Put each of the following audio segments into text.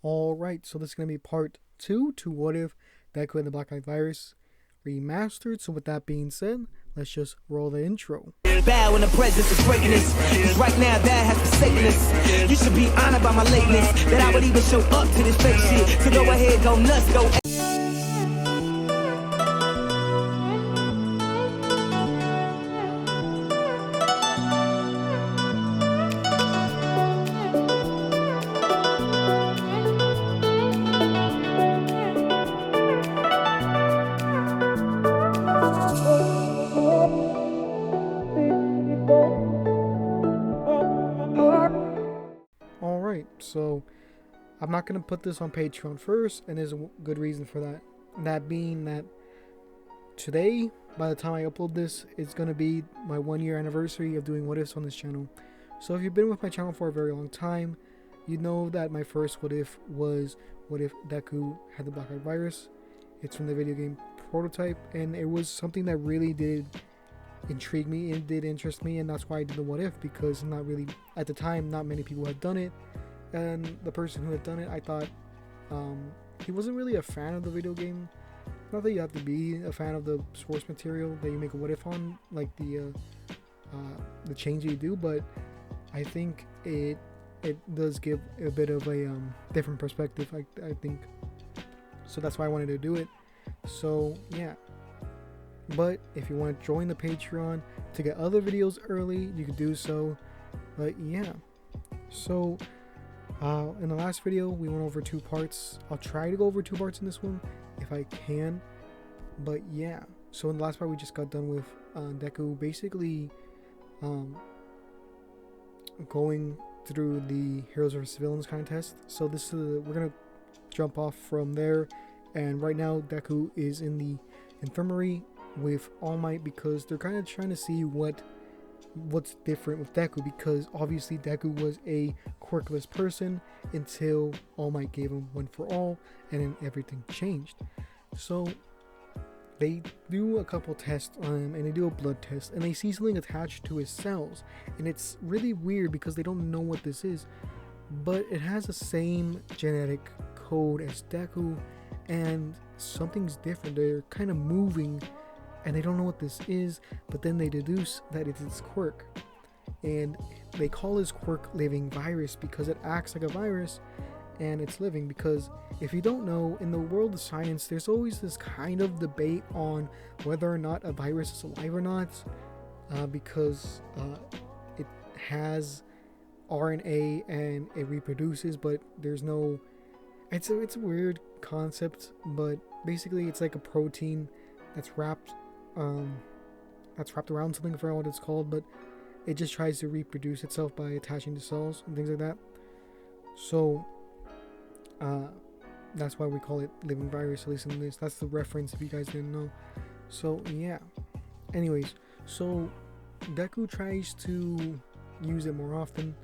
Alright, so this is going to be part 2 to What If Deku and the Blacklight Virus Remastered. So with that being said, let's just roll the intro. Bow in the presence of greatness, 'cause right now that has forsaken us. You should be honored by my lateness, that I would even show up to this fake shit. So go ahead, go nuts, go. Alright, so I'm not going to put this on Patreon first, and there's a good reason for that. That being that today, by the time I upload this, it's going to be my 1-year anniversary of doing What Ifs on this channel. So if you've been with my channel for a very long time, you know that my first What If was What If Deku had the Blacklight Virus. It's from the video game Prototype, and it was something that really did intrigue me and did interest me, and that's why I did the What If, because not really, at the time, not many people had done it, and the person who had done it, I thought he wasn't really a fan of the video game. Not that you have to be a fan of the source material that you make a What If on, like the change that you do, but I think it does give a bit of a different perspective, I think. So that's why I wanted to do it. So yeah. But if you want to join the Patreon to get other videos early, you can do so. But yeah. So in the last video, we went over 2 parts. I'll try to go over 2 parts in this one if I can. But yeah. So in the last part, we just got done with Deku basically going through the Heroes vs Villains kind of test. So this is we're gonna jump off from there, and right now Deku is in the infirmary with All Might, because they're kind of trying to see what's different with Deku, because obviously Deku was a quirkless person until All Might gave him One for All, and then everything changed. So they do a couple tests on him, and they do a blood test, and they see something attached to his cells, and it's really weird because they don't know what this is, but it has the same genetic code as Deku, and something's different. They're kind of moving, and they don't know what this is, but then they deduce that it's his quirk, and they call his quirk living virus because it acts like a virus and it's living. Because if you don't know, in the world of science, there's always this kind of debate on whether or not a virus is alive or not, because it has RNA and it reproduces, but there's no, it's a weird concept, but basically it's like a protein that's wrapped around something. I forgot what it's called, but it just tries to reproduce itself by attaching to cells and things like that. So that's why we call it living virus, at least in this. That's the reference if you guys didn't know. So yeah, anyways, so Deku tries to use it more often,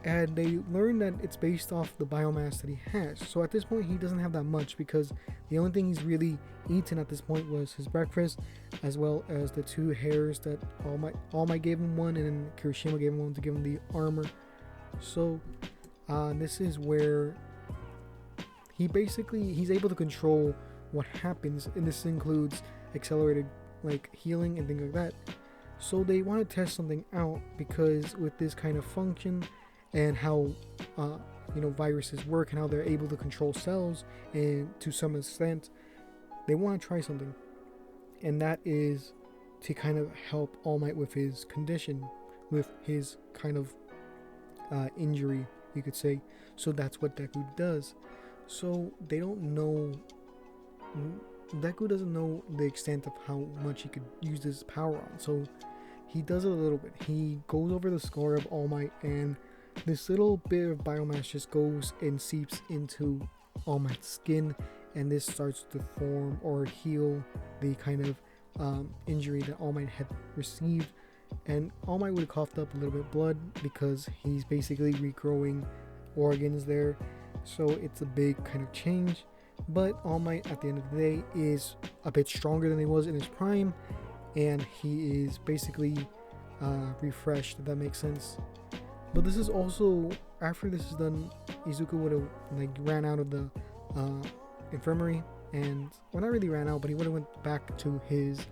and they learn that it's based off the biomass that he has. So at this point, he doesn't have that much, because the only thing he's really eaten at this point was his breakfast, as well as the 2 hairs that All Might gave him one, and then Kirishima gave him one to give him the armor. So this is where he's able to control what happens, and this includes accelerated like healing and things like that. So they want to test something out, because with this kind of function and how viruses work and how they're able to control cells, and to some extent they want to try something, and that is to kind of help All Might with his condition, with his kind of injury, you could say. So that's what Deku does. So they don't know, Deku doesn't know the extent of how much he could use this power on, so he does it a little bit. He goes over the scar of All Might, and this little bit of biomass just goes and seeps into All Might's skin, and this starts to form or heal the kind of injury that All Might had received. And All Might would have coughed up a little bit of blood, because he's basically regrowing organs there. So it's a big kind of change, but All Might at the end of the day is a bit stronger than he was in his prime, and he is basically refreshed, if that makes sense. But this is also after this is done, Izuku would have like ran out of the infirmary, and well, not really ran out, but he would have went back to his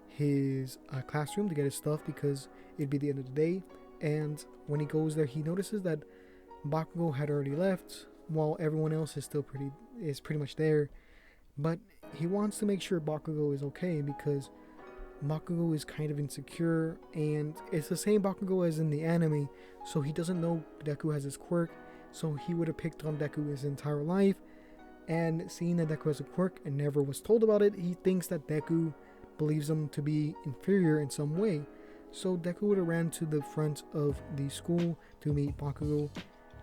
his classroom to get his stuff because it'd be the end of the day. And when he goes there, he notices that Bakugo had already left, while everyone else is pretty much there. But he wants to make sure Bakugo is okay because Bakugo is kind of insecure, and it's the same Bakugo as in the anime, so he doesn't know Deku has his quirk, so he would have picked on Deku his entire life. And seeing that Deku has a quirk and never was told about it, he thinks that Deku believes him to be inferior in some way. So Deku would have ran to the front of the school to meet Bakugo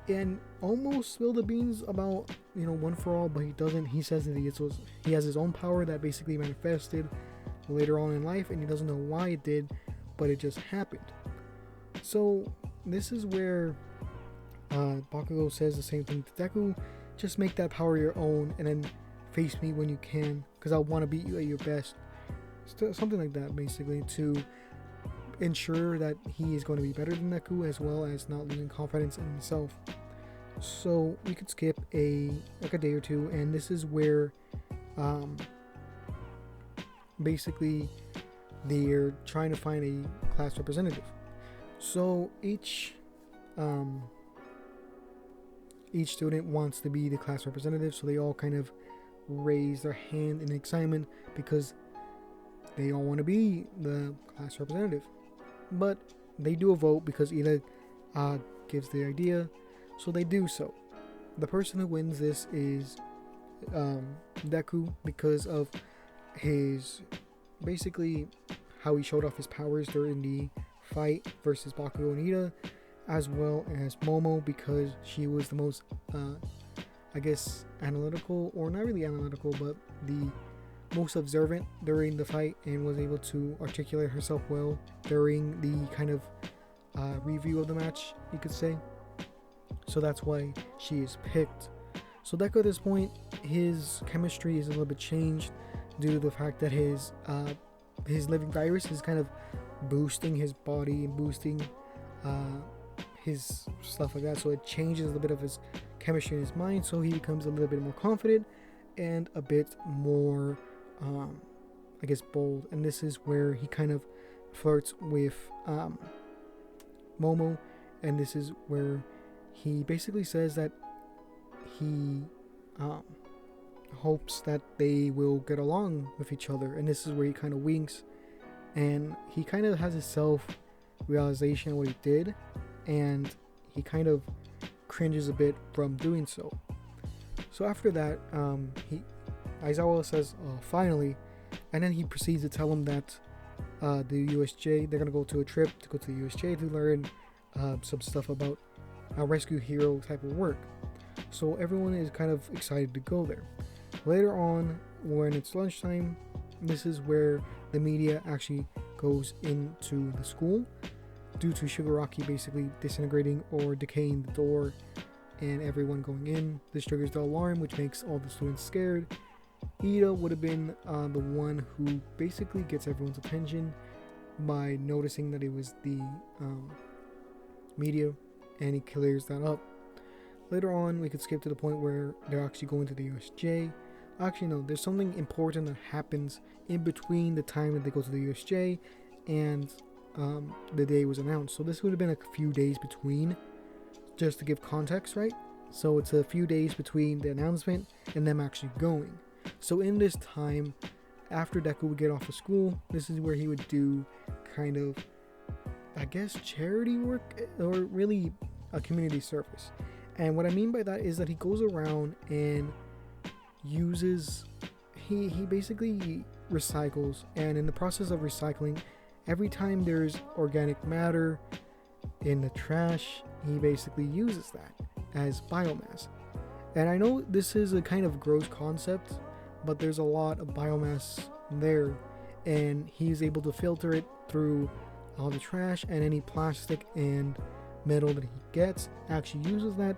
and almost spill the beans about, One for All, but he doesn't. He says that he has his own power that basically manifested later on in life, and he doesn't know why it did, but it just happened. So this is where Bakugo says the same thing to Deku: just make that power your own and then face me when you can, because I want to beat you at your best. Something like that, basically, to ensure that he is going to be better than Deku, as well as not losing confidence in himself. So we could skip a day or two, and this is where basically they're trying to find a class representative. So each student wants to be the class representative, so they all kind of raise their hand in excitement because they all want to be the class representative. But they do a vote because Ida gives the idea, so they do so. The person who wins this is Deku, because of his basically how he showed off his powers during the fight versus Bakugo and Ida, as well as Momo, because she was the most analytical, or not really analytical, but the most observant during the fight, and was able to articulate herself well during the kind of review of the match, you could say. So that's why she is picked. So Deku at this point, his chemistry is a little bit changed due to the fact that his living virus is kind of boosting his body and boosting his stuff like that. So it changes a bit of his chemistry in his mind, so he becomes a little bit more confident and a bit more bold. And this is where he kind of flirts with Momo, and this is where he basically says that he hopes that they will get along with each other. And this is where he kind of winks, and he kind of has a self-realization of what he did, and he kind of cringes a bit from doing so. So after that, Aizawa says, finally, and then he proceeds to tell him that the USJ, they're going to go to a trip to go to the USJ to learn some stuff about rescue hero type of work. So everyone is kind of excited to go there. Later on, when it's lunchtime, this is where the media actually goes into the school due to Shigaraki basically disintegrating or decaying the door and everyone going in. This triggers the alarm, which makes all the students scared. Ida would have been the one who basically gets everyone's attention by noticing that it was the media, and he clears that up. Later on, we could skip to the point where they're actually going to the USJ. Actually, no, there's something important that happens in between the time that they go to the USJ and the day was announced. So this would have been a few days between, just to give context, right? So it's a few days between the announcement and them actually going. So in this time, after Deku would get off of school, this is where he would do kind of, charity work, or really a community service. And what I mean by that is that he goes around and uses, he basically recycles, and in the process of recycling, every time there's organic matter in the trash, he basically uses that as biomass. And I know this is a kind of gross concept, but there's a lot of biomass there, and he's able to filter it through all the trash, and any plastic and metal that he gets actually uses that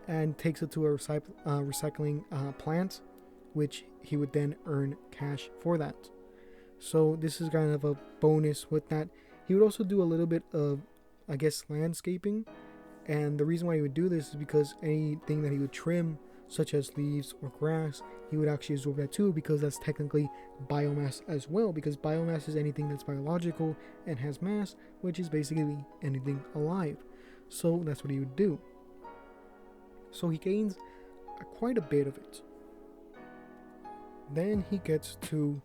and takes it to a recycling plant, which he would then earn cash for that. So this is kind of a bonus with that. He would also do a little bit of I guess, landscaping. And the reason why he would do this is because anything that he would trim, such as leaves or grass, he would actually absorb that too, because that's technically biomass as well, because biomass is anything that's biological and has mass, which is basically anything alive. So that's what he would do. So he gains quite a bit of it. Then he gets to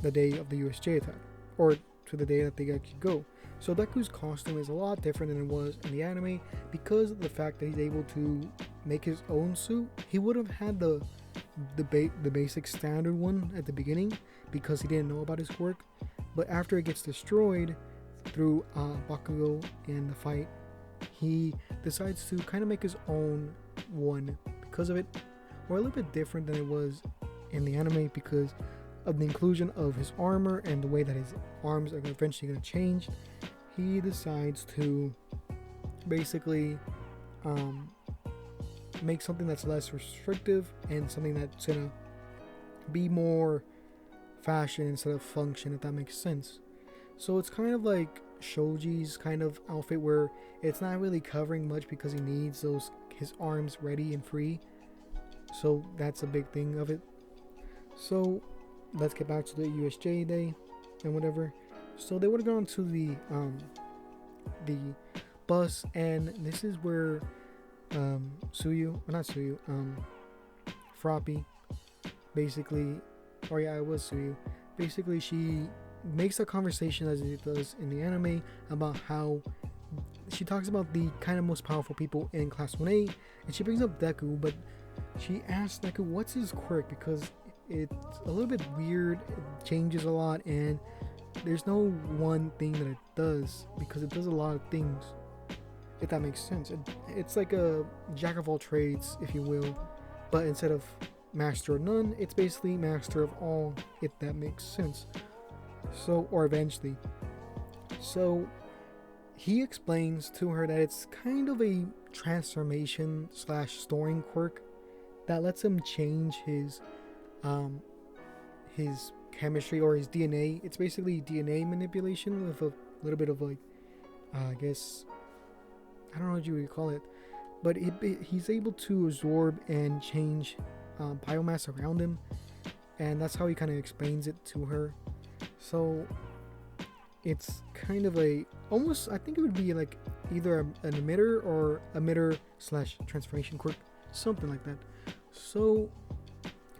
the day of the USJ attack, or to the day that they actually go. So Deku's costume is a lot different than it was in the anime because of the fact that he's able to make his own suit. He would have had the basic standard one at the beginning because he didn't know about his quirk, but after it gets destroyed through Bakugo and the fight, he decides to kind of make his own one because of it, or a little bit different than it was in the anime because of the inclusion of his armor and the way that his arms are eventually going to change. He decides to basically make something that's less restrictive and something that's going to be more fashion instead of function, if that makes sense. So it's kind of like Shoji's kind of outfit where it's not really covering much because he needs his arms ready and free. So that's a big thing of it. So let's get back to the USJ day and whatever. So they would have gone to the bus, and this is where Froppy basically, or yeah, it was Suyu. Basically, she makes a conversation as it does in the anime about how she talks about the kind of most powerful people in Class 1A, and she brings up Deku, but she asks Deku what's his quirk because it's a little bit weird, it changes a lot, and there's no one thing that it does because it does a lot of things, if that makes sense. It's like a jack of all trades, if you will, but instead of master of none, it's basically master of all, if that makes sense. So, or eventually. So he explains to her that it's kind of a transformation / storing quirk that lets him change his chemistry or his DNA. It's basically DNA manipulation with a little bit of like, I guess, I don't know what you would call it, but he's able to absorb and change biomass around him, and that's how he kind of explains it to her. So it's kind of a almost, I think it would be like either an emitter or emitter / transformation quirk, something like that. So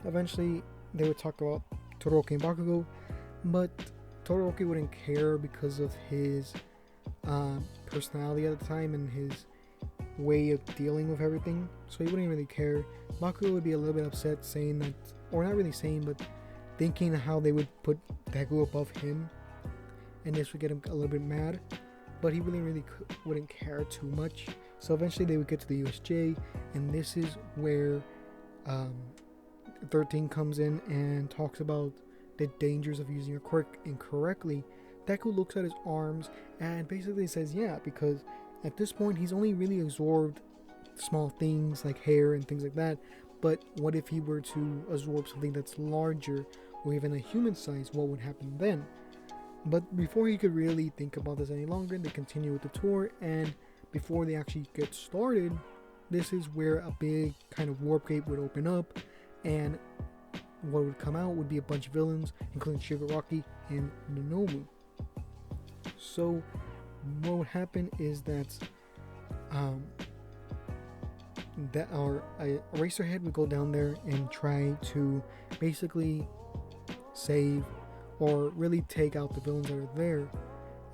eventually they would talk about Todoroki and Bakugo, but Todoroki wouldn't care because of his personality at the time and his way of dealing with everything, so he wouldn't really care. Bakugo would be a little bit upset, saying that, or not really saying, but thinking how they would put Deku above him, and this would get him a little bit mad, but he really wouldn't care too much. So eventually they would get to the USJ, and this is where 13 comes in and talks about the dangers of using a quirk incorrectly. Deku looks at his arms and basically says yeah, because at this point he's only really absorbed small things like hair and things like that, but what if he were to absorb something that's larger or even a human size, what would happen then? But before he could really think about this any longer, they continue with the tour, and before they actually get started, this is where a big kind of warp gate would open up, and what would come out would be a bunch of villains, including Shigaraki and Nobu. So what would happen is that our Eraserhead would go down there and try to basically save or really take out the villains that are there,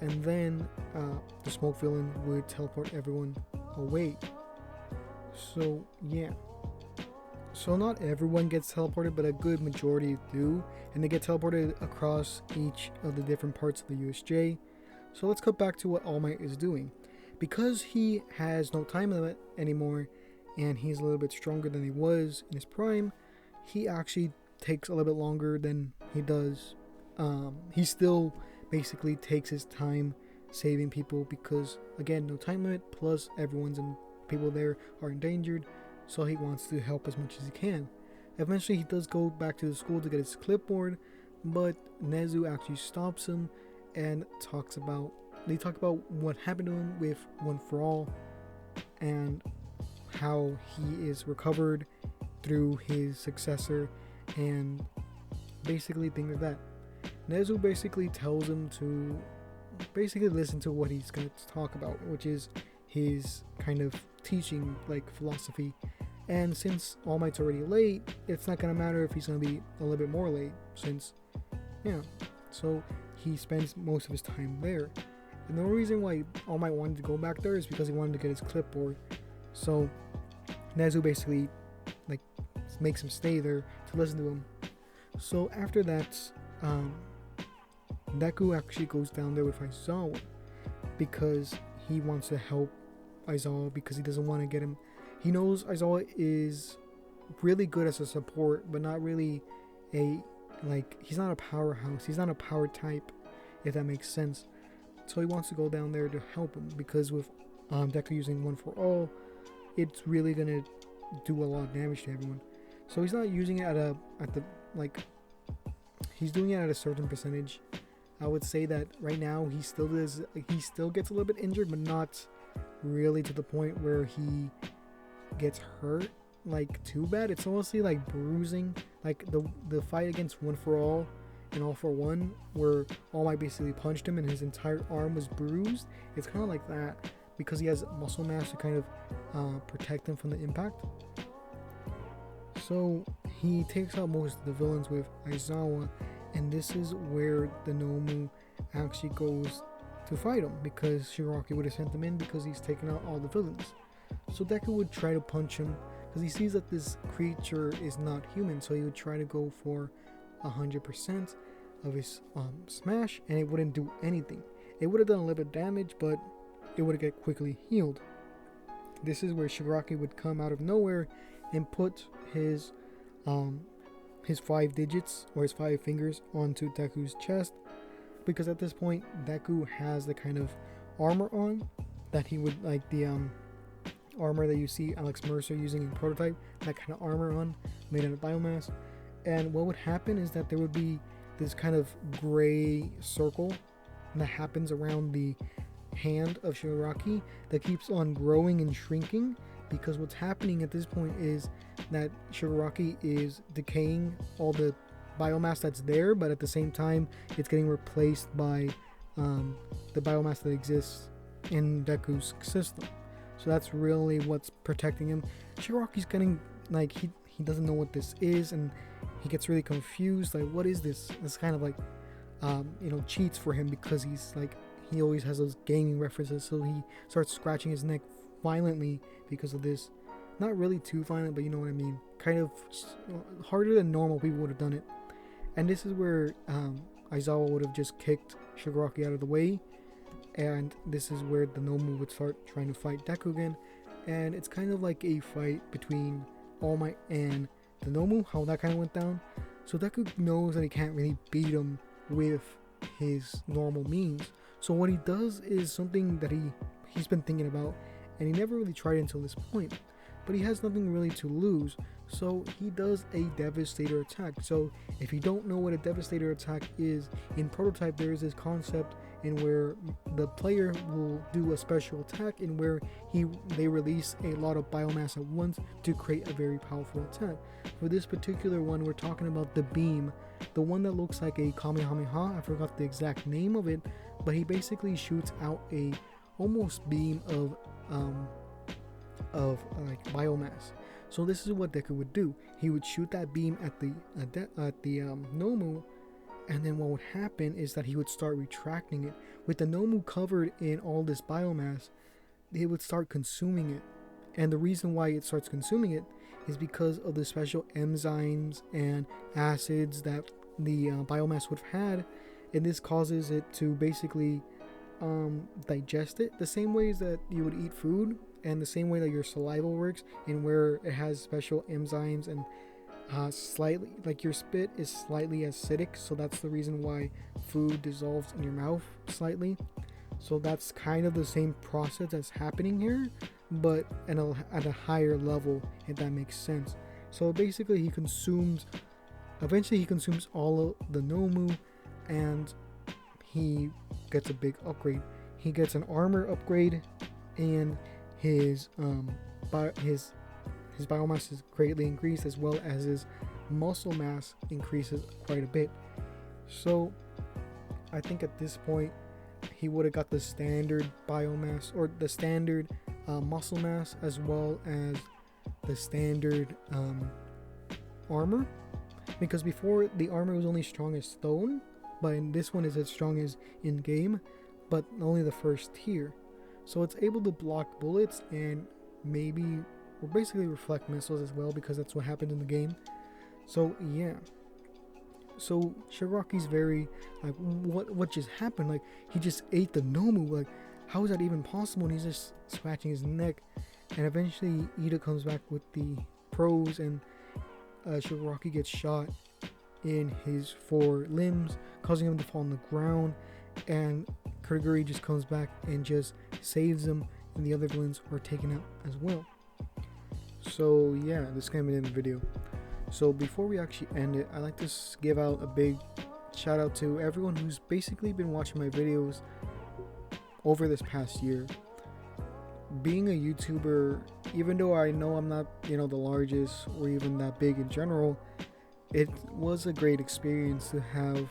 and then the smoke villain would teleport everyone away. So yeah, so not everyone gets teleported, but a good majority do, and they get teleported across each of the different parts of the USJ. So let's cut back to what All Might is doing. Because he has no time limit anymore, and he's a little bit stronger than he was in his prime, he actually takes a little bit longer than he does. He still basically takes his time saving people because, again, no time limit, plus people there are endangered, so he wants to help as much as he can. Eventually he does go back to the school to get his clipboard, but Nezu actually stops him and talks about they talk about what happened to him with One for All and how he is recovered through his successor and basically things like that. Nezu basically tells him to basically listen to what he's going to talk about, which is his kind of teaching, like philosophy. And since All Might's already late, it's not going to matter if he's going to be a little bit more late, since, so he spends most of his time there. And the only reason why All Might wanted to go back there is because he wanted to get his clipboard. So Nezu basically like makes him stay there to listen to him. So after that, Deku actually goes down there with Aizawa because he wants to help Aizawa because he doesn't want to get him. He knows Aizawa is really good as a support, but not really he's not a powerhouse. He's not a power type, if that makes sense. So he wants to go down there to help him because with Deku using One for All, it's really gonna do a lot of damage to everyone. So he's not using it he's doing it at a certain percentage. I would say that right now he still gets a little bit injured, but not really to the point where he gets hurt too bad. It's mostly like bruising, like the fight against One for All and All for One, where All Might basically punched him and his entire arm was bruised. It's kind of like that because he has muscle mass to kind of protect him from the impact. So he takes out most of the villains with Aizawa, and this is where the Nomu actually goes to fight him because Shigaraki would have sent him in because he's taken out all the villains. So Deku would try to punch him because he sees that this creature is not human, so he would try to go for 100% of his smash, and it wouldn't do anything. It would have done a little bit of damage, but it would get quickly healed. This is where Shigaraki would come out of nowhere and put his 5 digits or his 5 fingers onto Deku's chest, because at this point Deku has the kind of armor on that he would like the armor that you see Alex Mercer using in Prototype, that kind of armor on made out of biomass. And what would happen is that there would be this kind of gray circle that happens around the hand of Shigaraki that keeps on growing and shrinking, because what's happening at this point is that Shigaraki is decaying all the biomass that's there, but at the same time it's getting replaced by the biomass that exists in Deku's system. So that's really what's protecting him. Shigaraki's getting he doesn't know what this is, and he gets really confused, what is this? It's kind of cheats for him because he always has those gaming references, so he starts scratching his neck violently because of this. Not really too violent, but you know what I mean. Kind of harder than normal people would have done it. And this is where Aizawa would have just kicked Shigaraki out of the way, and this is where the Nomu would start trying to fight Deku again. And it's kind of like a fight between All Might and the Nomu, how that kind of went down. So Deku knows that he can't really beat him with his normal means. So what he does is something that he's been thinking about, and he never really tried it until this point. But he has nothing really to lose, so he does a Devastator attack. So if you don't know what a Devastator attack is, in Prototype there is this concept in where the player will do a special attack in where they release a lot of biomass at once to create a very powerful attack. For this particular one, we're talking about the beam, the one that looks like a Kamehameha. I forgot the exact name of it, but he basically shoots out a almost beam of biomass. So this is what Deku would do. He would shoot that beam at the Nomu, and then what would happen is that he would start retracting it. With the Nomu covered in all this biomass, they would start consuming it. And the reason why it starts consuming it is because of the special enzymes and acids that the biomass would have had, and this causes it to basically digest it the same ways that you would eat food, and the same way that your saliva works, and where it has special enzymes and slightly, like your spit is slightly acidic, so that's the reason why food dissolves in your mouth slightly. So that's kind of the same process that's happening here, but at a higher level, if that makes sense. So basically eventually he consumes all of the Nomu, and he gets a big upgrade. he gets an armor upgrade, and his his biomass is greatly increased, as well as his muscle mass increases quite a bit. So I think at this point he would have got the standard biomass, or the standard muscle mass, as well as the standard armor, because before the armor was only strong as stone, but in this one is as strong as in game, but only the first tier. So it's able to block bullets and maybe, or basically reflect missiles as well, because that's what happened in the game. So yeah. So Shiraki's very like, what just happened? Like, he just ate the Nomu. Like, how is that even possible? And he's just scratching his neck. And eventually Ida comes back with the pros, and Shiraki gets shot in his 4 limbs, causing him to fall on the ground. And Kurogiri just comes back and just saves him, and the other villains are taken out as well. So yeah, this is gonna be in the video. So before we actually end it, I'd like to give out a big shout out to everyone who's basically been watching my videos over this past year. Being a YouTuber, even though I know I'm not, the largest or even that big in general, it was a great experience to have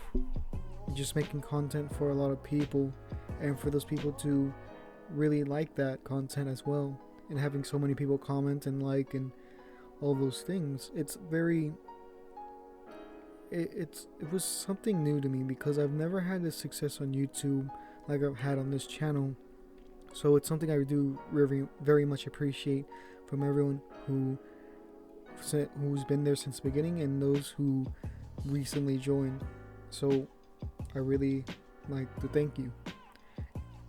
just making content for a lot of people, and for those people to really like that content as well, and having so many people comment and like and all those things. It's very it was something new to me, because I've never had this success on YouTube like I've had on this channel. So it's something I do very, very much appreciate from everyone who's been there since the beginning, and those who recently joined. So I really like to thank you.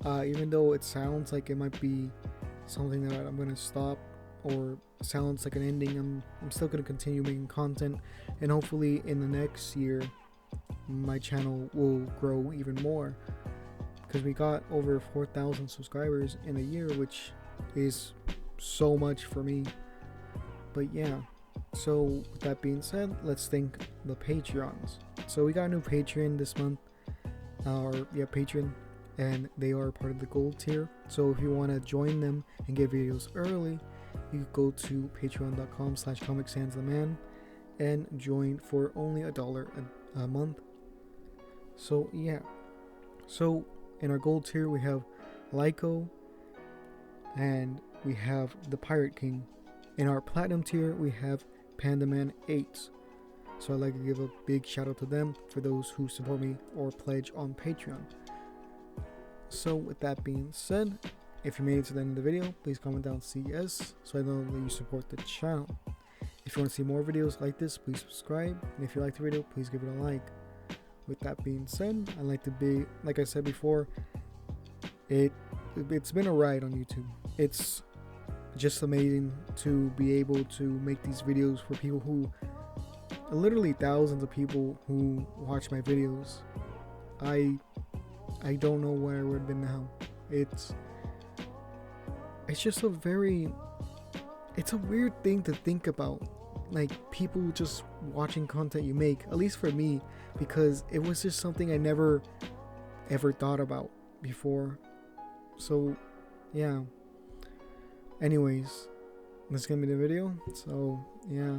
Even though it sounds like it might be something that I'm gonna stop, or sounds like an ending, I'm still gonna continue making content, and hopefully in the next year my channel will grow even more, because we got over 4,000 subscribers in a year, which is so much for me. But yeah, so with that being said, let's thank the Patreons. So we got a new Patreon this month, Patreon, and they are part of the gold tier. So if you want to join them and get videos early, you go to patreon.com/ComicSansTheMan and join for only $1 a month. So yeah, so in our gold tier we have Lyco, and we have the Pirate King. In our platinum tier we have Pandaman 8. So I'd like to give a big shout out to them for those who support me or pledge on Patreon. So with that being said, if you made it to the end of the video, please comment down CS so I know that you support the channel. If you want to see more videos like this, please subscribe, and if you like the video, please give it a like. With that being said, I'd like to be, like I said before, it's been a ride on YouTube. It's just amazing to be able to make these videos for people who, literally thousands of people who watch my videos. I don't know where I would have been now. It's just it's a weird thing to think about, like people just watching content you make, at least for me, because it was just something I never ever thought about before. So yeah, anyways, this is gonna be the video. So yeah,